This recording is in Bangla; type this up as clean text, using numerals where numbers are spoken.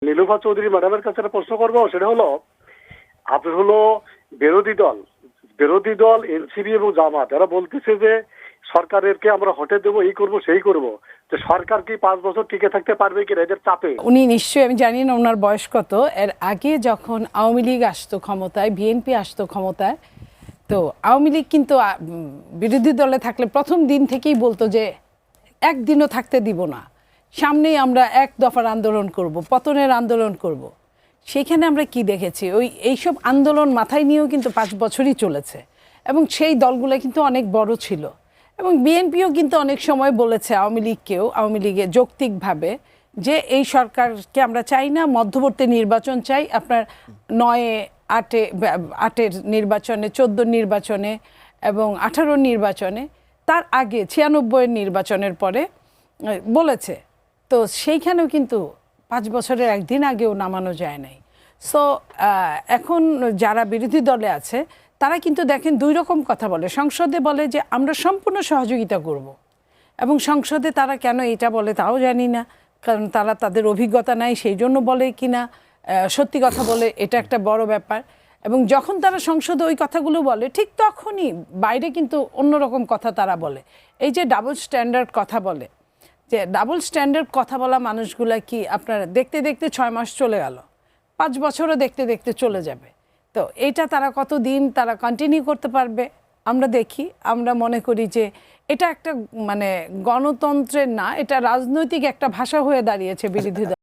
নীলুফা চৌধুরী ম্যাডামের কাছে একটা প্রশ্ন করবো, সেটা হলো আপনার হলো বিরোধী দল এনসিপি এবং জামাত এরা বলতেছে যে সরকারকে আমরা হটে দেবো, এই করব সেই করব, যে সরকার কি 5 বছর টিকে থাকতে পারবে কিনা এদের চাপে? উনি নিশ্চয়ই, আমি জানি না ওনার বয়স কত, এর আগে যখন আওয়ামী লীগ আসতো ক্ষমতায়, বিএনপি আসতো ক্ষমতায়, তো আওয়ামী লীগ কিন্তু বিরোধী দলে থাকলে প্রথম দিন থেকেই বলতো যে একদিনও থাকতে দিব না, সামনেই আমরা এক দফার আন্দোলন করব, পতনের আন্দোলন করব। সেখানে আমরা কি দেখেছি, এইসব আন্দোলন মাথায় নিয়েও কিন্তু 5 বছরই চলেছে এবং সেই দলগুলো কিন্তু অনেক বড় ছিল এবং বিএনপিও কিন্তু অনেক সময় বলেছে আওয়ামী লীগে যৌক্তিকভাবে যে এই সরকারকে আমরা চাই না, মধ্যবর্তী নির্বাচন চাই, আপনার 9-8 নির্বাচনে, 14 নির্বাচনে এবং 18 নির্বাচনে, তার আগে 96 নির্বাচনের পরে বলেছে। তো সেইখানেও কিন্তু 5 বছরের একদিন আগেও নামানো যায় নাই। সো এখন যারা বিরোধী দলে আছে তারা কিন্তু দেখেন 2 রকম কথা বলে। সংসদে বলে যে আমরা সম্পূর্ণ সহযোগিতা করব এবং সংসদে তারা কেন এটা বলে তাও জানি না, কারণ তারা তাদের অভিজ্ঞতা নাই সেই জন্য বলে কিনা, সত্যি কথা বলে এটা একটা বড় ব্যাপার। এবং যখন তারা সংসদে ওই কথাগুলো বলে ঠিক তখনই বাইরে কিন্তু অন্যরকম কথা তারা বলে। এই যে ডাবল স্ট্যান্ডার্ড কথা বলে, যে ডাবল স্ট্যান্ডার্ড কথা বলা মানুষগুলা কি আপনার দেখতে দেখতে 6 মাস চলে গেল, 5 বছরও দেখতে দেখতে চলে যাবে। তো এইটা তারা কতদিন তারা কন্টিনিউ করতে পারবে আমরা দেখি। আমরা মনে করি যে এটা একটা মানে গণতন্ত্রের না, এটা রাজনৈতিক একটা ভাষা হয়ে দাঁড়িয়েছে বিরোধী দল।